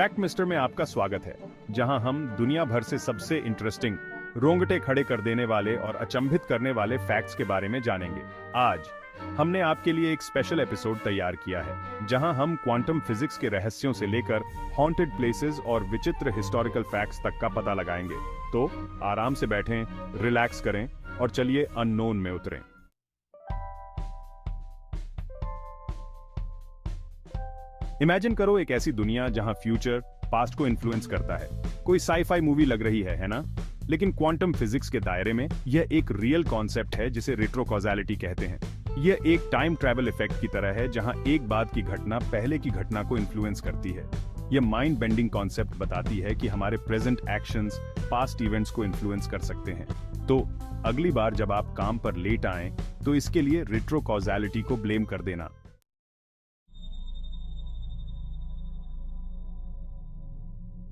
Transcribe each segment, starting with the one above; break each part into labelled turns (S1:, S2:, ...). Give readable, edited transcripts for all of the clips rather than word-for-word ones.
S1: Fact mister में आपका स्वागत है, जहां हम दुनिया भर से सबसे इंटरेस्टिंग, रोंगटे खड़े कर देने वाले और अचंभित करने वाले फैक्ट्स के बारे में जानेंगे। आज हमने आपके लिए एक स्पेशल एपिसोड तैयार किया है, जहां हम क्वांटम फिजिक्स के रहस्यों से लेकर हॉन्टेड प्लेसेस और विचित्र हिस्टोरिकल फैक्ट्स तक का पता लगाएंगे। तो आराम से बैठें, रिलैक्स करें और चलिए अननोन में उतरें। इमेजिन करो एक ऐसी दुनिया जहां फ्यूचर पास्ट को इन्फ्लुएंस करता है। कोई साई-फाई मूवी लग रही है ना? लेकिन क्वांटम फिजिक्स के दायरे में यह एक रियल कॉन्सेप्ट है जिसे रेट्रोकॉज़ैलिटी कहते हैं। यह एक टाइम ट्रैवल इफेक्ट की तरह है, जहां एक बाद की घटना पहले की घटना को इन्फ्लुएंस करती है। यह माइंड बेंडिंग कॉन्सेप्ट बताती है कि हमारे प्रेजेंट एक्शंस पास्ट इवेंट्स को इन्फ्लुएंस कर सकते हैं। तो अगली बार जब आप काम पर लेट आएं, तो इसके लिए रेट्रोकॉज़ैलिटी को ब्लेम कर देना।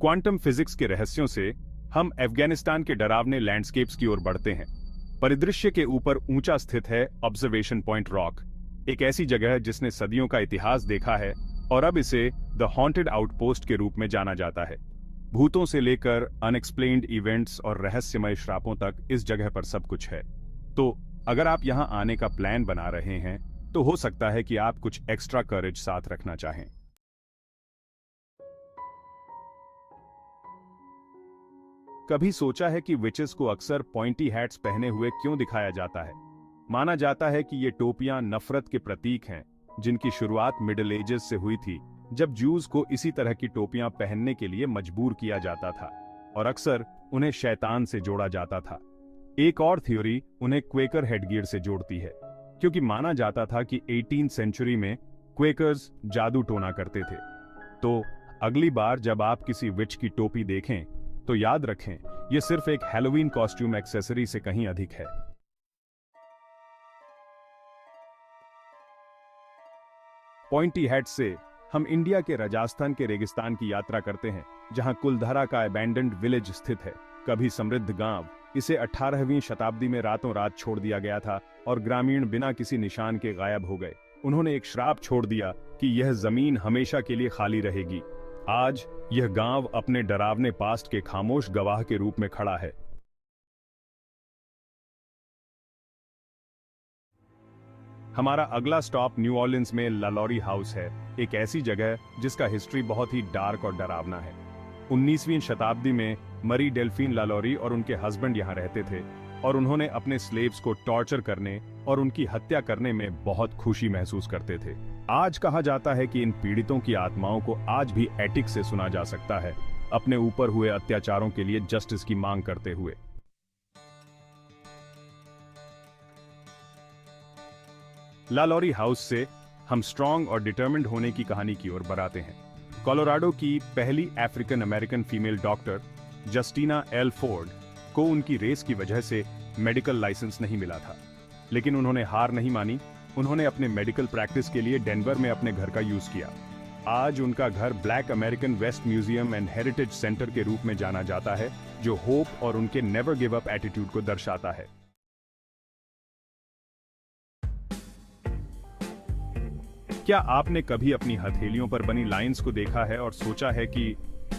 S1: क्वांटम फिजिक्स के रहस्यों से हम अफगानिस्तान के डरावने लैंडस्केप्स की ओर बढ़ते हैं। परिदृश्य के ऊपर ऊंचा स्थित है ऑब्जर्वेशन पॉइंट रॉक, एक ऐसी जगह जिसने सदियों का इतिहास देखा है और अब इसे द हॉन्टेड आउटपोस्ट के रूप में जाना जाता है। भूतों से लेकर अनएक्सप्लेन्ड इवेंट्स और रहस्यमय श्रापों तक इस जगह पर सब कुछ है। तो अगर आप यहां आने का प्लान बना रहे हैं, तो हो सकता है कि आप कुछ एक्स्ट्रा करेज साथ रखना चाहें। कभी सोचा है कि विचेस को अक्सर पॉइंटी हैट्स पहने हुए क्यों दिखाया जाता है? माना जाता है कि ये टोपियां नफरत के प्रतीक हैं, जिनकी शुरुआत मिडिल एजेस से हुई थी, जब जूस को इसी तरह की टोपियां पहनने के लिए मजबूर किया जाता था और अक्सर उन्हें शैतान से जोड़ा जाता था। एक और थ्योरी उन्हें क्वेकर हेडगियर से जोड़ती है, क्योंकि माना जाता था कि 18th सेंचुरी में क्वेकर्स जादू टोना करते थे। तो अगली बार जब आप किसी विच की टोपी देखें, तो याद रखें, यह सिर्फ एक हैलोवीन कॉस्ट्यूम एक्सेसरी से कहीं अधिक है। पॉइंटी हैट से हम इंडिया के राजस्थान के रेगिस्तान की यात्रा करते हैं, जहां कुलधरा का अबैंडन्ड विलेज स्थित है। कभी समृद्ध गांव, इसे 18वीं शताब्दी में रातों रात छोड़ दिया गया था और ग्रामीण बिना किसी निशान के गायब हो गए। उन्होंने एक श्राप छोड़ दिया कि यह जमीन हमेशा के लिए खाली रहेगी। आज यह गांव अपने डरावने पास्ट के खामोश गवाह के रूप में खड़ा है। हमारा अगला स्टॉप न्यू ऑर्लिन्स में लालौरी हाउस है, एक ऐसी जगह जिसका हिस्ट्री बहुत ही डार्क और डरावना है। 19वीं शताब्दी में मरी डेल्फिन लालौरी और उनके हस्बैंड यहां रहते थे और उन्होंने अपने स्लेव्स को टॉर्चर करने और उनकी हत्या करने में बहुत खुशी महसूस करते थे। आज कहा जाता है कि इन पीड़ितों की आत्माओं को आज भी एटिक से सुना जा सकता है, अपने ऊपर हुए अत्याचारों के लिए जस्टिस की मांग करते हुए। लालौरी हाउस से हम स्ट्रॉन्ग और डिटर्मिन्ड होने की कहानी की ओर बढ़ाते हैं। कोलोराडो की पहली African American female doctor जस्टिना L Ford को उनकी रेस की वजह से मेडिकल लाइसेंस नहीं मिला था, लेकिन उन्होंने हार नहीं मानी। उन्होंने अपने मेडिकल प्रैक्टिस के लिए डेनवर में अपने घर का यूज किया। आज उनका घर Black American West Museum and Heritage Center के रूप में जाना जाता है, जो होप और उनके नेवर गिव अप एटीट्यूड को दर्शाता है। क्या आपने कभी अपनी हथेलियों पर बनी लाइंस को देखा है और सोचा है कि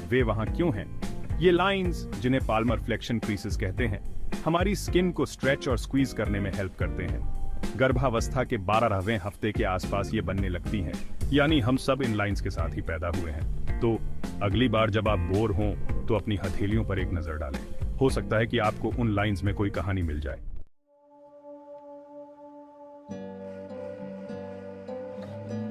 S1: वे वहां क्यों हैं? ये लाइंस, जिन्हें पाल्मर फ्लेक्शन क्रीसेस कहते हैं, हमारी स्किन को स्ट्रेच और स्क्वीज करने में हेल्प करते हैं। गर्भावस्था के 12वें हफ्ते के आसपास ये बनने लगती हैं, यानी हम सब इन लाइंस के साथ ही पैदा हुए हैं। तो अगली बार जब आप बोर हों, तो अपनी हथेलियों पर एक नजर डालें। हो सकता है कि आपको उन लाइंस में कोई कहानी मिल जाए।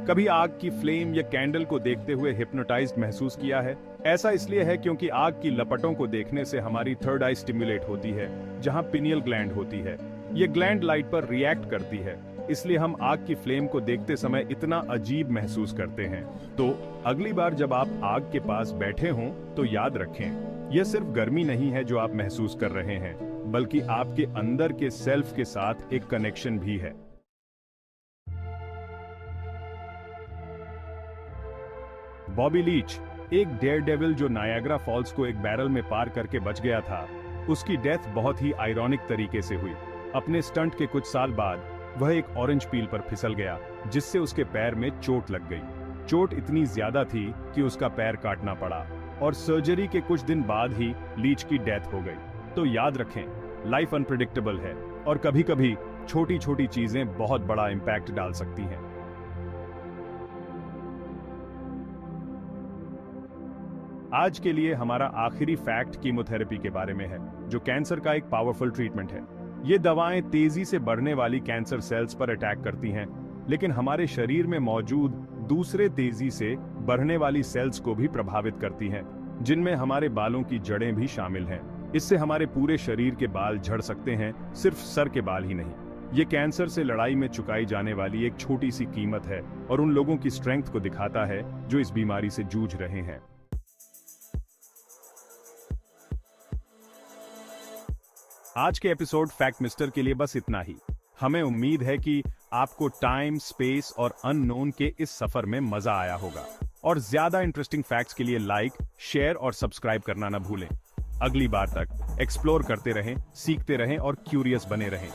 S1: कभी आग की फ्लेम या कैंडल को देखते हुए हिप्नोटाइज्ड महसूस किया है? ऐसा इसलिए है क्योंकि आग की लपटों को देखने से हमारी थर्ड आई स्टिमुलेट होती है, जहां पिनियल ग्लैंड होती है। ये ग्लैंड लाइट पर रिएक्ट करती है, इसलिए हम आग की फ्लेम को देखते समय इतना अजीब महसूस करते हैं। तो अगली बार जब आप आग के पास बैठे हों, तो याद रखें, यह सिर्फ गर्मी नहीं है जो आप महसूस कर रहे हैं, बल्कि आपके अंदर के सेल्फ के साथ एक कनेक्शन भी है। बॉबी लीच, एक डेयरडेविल जो नायाग्रा फॉल्स को एक बैरल में पार करके बच गया था, उसकी डेथ बहुत ही आयरॉनिक तरीके से हुई। अपने स्टंट के कुछ साल बाद वह एक ऑरेंज पील पर फिसल गया, जिससे उसके पैर में चोट लग गई। चोट इतनी ज्यादा थी कि उसका पैर काटना पड़ा और सर्जरी के कुछ दिन बाद ही लीच की डेथ हो गई। तो याद रखें, लाइफ अनप्रेडिक्टेबल है और कभी कभी छोटी छोटी चीजें बहुत बड़ा इंपैक्ट डाल सकती हैं। आज के लिए हमारा आखिरी फैक्ट कीमोथेरेपी के बारे में है, जो कैंसर का एक पावरफुल ट्रीटमेंट है। ये दवाएं तेजी से बढ़ने वाली कैंसर सेल्स पर अटैक करती हैं, लेकिन हमारे शरीर में मौजूद दूसरे तेजी से बढ़ने वाली सेल्स को भी प्रभावित करती हैं, जिनमें हमारे बालों की जड़ें भी शामिल हैं। इससे हमारे पूरे शरीर के बाल झड़ सकते हैं, सिर्फ सर के बाल ही नहीं। ये कैंसर से लड़ाई में चुकाई जाने वाली एक छोटी सी कीमत है और उन लोगों की स्ट्रेंथ को दिखाता है जो इस बीमारी से जूझ रहे हैं। आज के एपिसोड फैक्ट मिस्टर के लिए बस इतना ही। हमें उम्मीद है कि आपको टाइम, स्पेस और अननोन के इस सफर में मजा आया होगा। और ज्यादा इंटरेस्टिंग फैक्ट्स के लिए लाइक, शेयर और सब्सक्राइब करना न भूलें। अगली बार तक एक्सप्लोर करते रहें, सीखते रहें और क्यूरियस बने रहें।